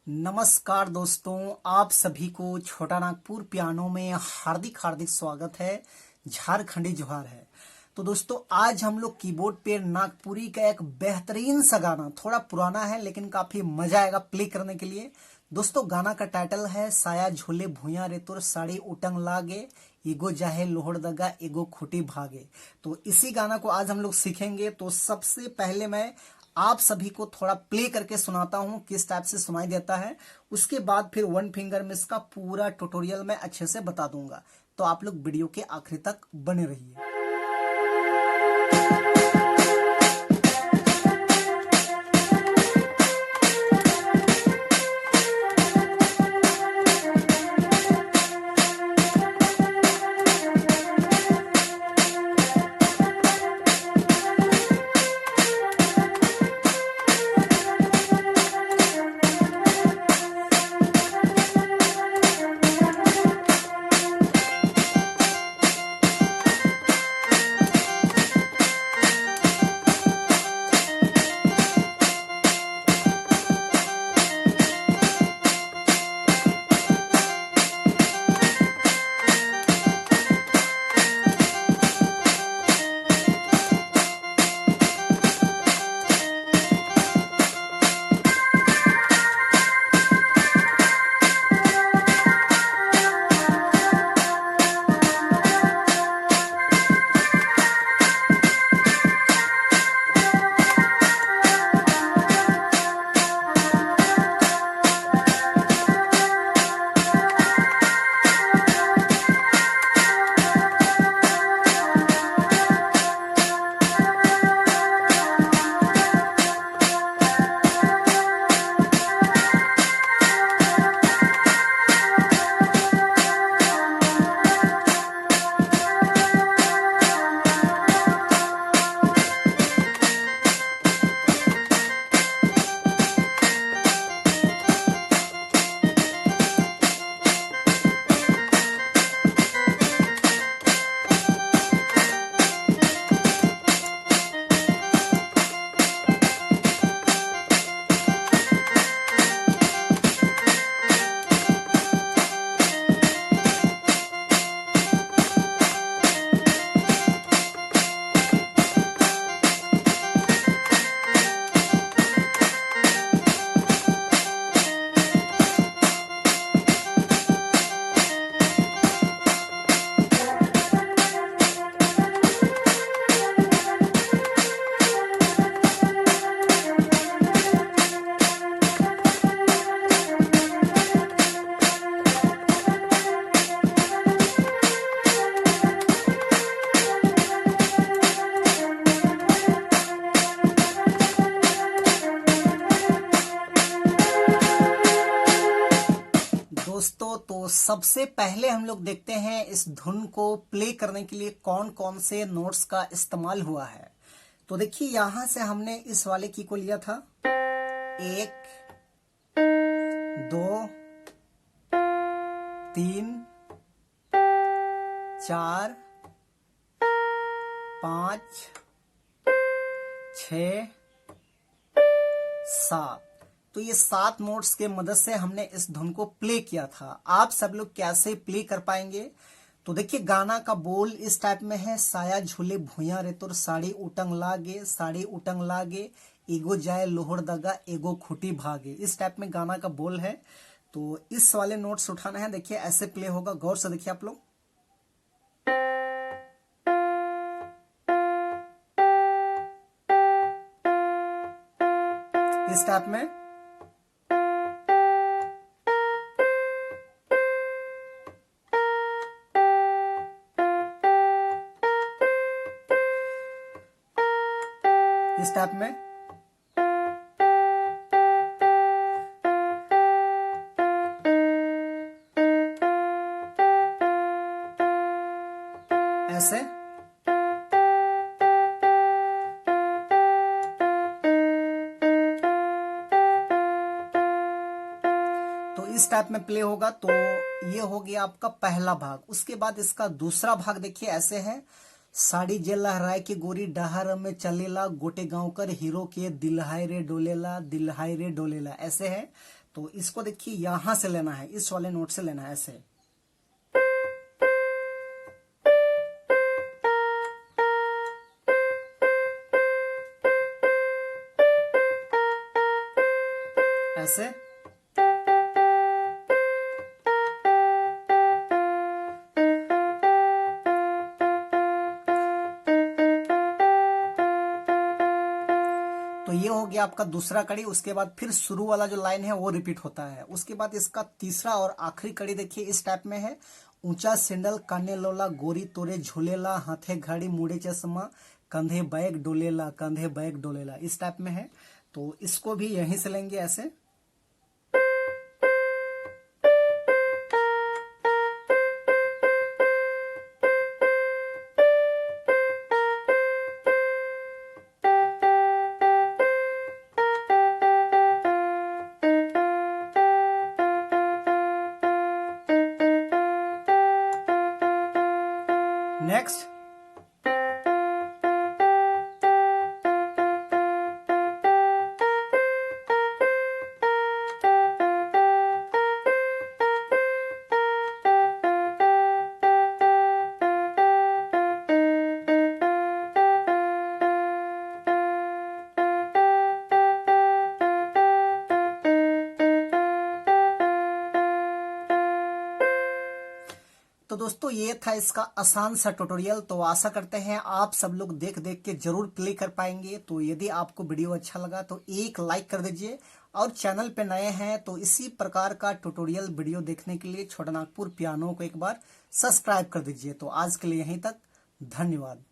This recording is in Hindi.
नमस्कार दोस्तों, आप सभी को छोटा नागपुर पियानो में हार्दिक हार्दिक स्वागत है। झारखंडी जोहार है। तो दोस्तों, आज हम लोग कीबोर्ड पे नागपुरी का एक बेहतरीन सा गाना, थोड़ा पुराना है लेकिन काफी मजा आएगा प्ले करने के लिए। दोस्तों, गाना का टाइटल है साया झोले भुइयां रे तोर साड़ी उटंग लागे, एगो जाहे लोहड़ दगा एगो खूटी भागे। तो इसी गाना को आज हम लोग सीखेंगे। तो सबसे पहले मैं आप सभी को थोड़ा प्ले करके सुनाता हूं किस टाइप से सुनाई देता है। उसके बाद फिर वन फिंगर में इसका पूरा ट्यूटोरियल मैं अच्छे से बता दूंगा। तो आप लोग वीडियो के आखिरी तक बने रहिए। दोस्तों, तो सबसे पहले हम लोग देखते हैं इस धुन को प्ले करने के लिए कौन कौन से नोट्स का इस्तेमाल हुआ है। तो देखिए, यहां से हमने इस वाले की को लिया था 1 2 3 4 5 6 7। तो ये 7 नोट्स के मदद से हमने इस धुन को प्ले किया था। आप सब लोग कैसे प्ले कर पाएंगे? तो देखिए, गाना का बोल इस टाइप में है, साया झूले भुइयां रे तोर साड़ी उटंग लागे, साड़ी उटंग लागे, एगो जाए लोहड़ दगा एगो खूटी भागे। इस टाइप में गाना का बोल है। तो इस वाले नोट्स उठाना है। देखिए, ऐसे प्ले होगा, गौर से देखिए आप लोग। इस टाइप में इस टाइप में ऐसे। तो इस टाइप में प्ले होगा। तो ये हो गया आपका पहला भाग। उसके बाद इसका दूसरा भाग देखिए, ऐसे है, साड़ी जे लहराए के गोरी डहार में चलेला, गोटे गांव कर हीरो के दिलहाय रे डोलेला, दिलहाय रे डोलेला, ऐसे है। तो इसको देखिए यहां से लेना है, इस वाले नोट से लेना है ऐसे। ऐसे। तो ये हो गया आपका दूसरा कड़ी। उसके बाद फिर शुरू वाला जो लाइन है वो रिपीट होता है। उसके बाद इसका तीसरा और आखिरी कड़ी देखिए इस टाइप में है। ऊंचा सैंडल काने लोला गोरी तोरे झूलेला हाथे घड़ी मुड़े चश्मा कंधे बैग डोलेला कंधे बैग डोलेला, इस टाइप में है। तो इसको भी यहीं से लेंगे ऐसे। नेक्स्ट। तो दोस्तों ये था इसका आसान सा ट्यूटोरियल। तो आशा करते हैं आप सब लोग देख देख के जरूर प्ले कर पाएंगे। तो यदि आपको वीडियो अच्छा लगा तो एक लाइक कर दीजिए, और चैनल पे नए हैं तो इसी प्रकार का ट्यूटोरियल वीडियो देखने के लिए छोटा नागपुर पियानो को एक बार सब्सक्राइब कर दीजिए। तो आज के लिए यहीं तक, धन्यवाद।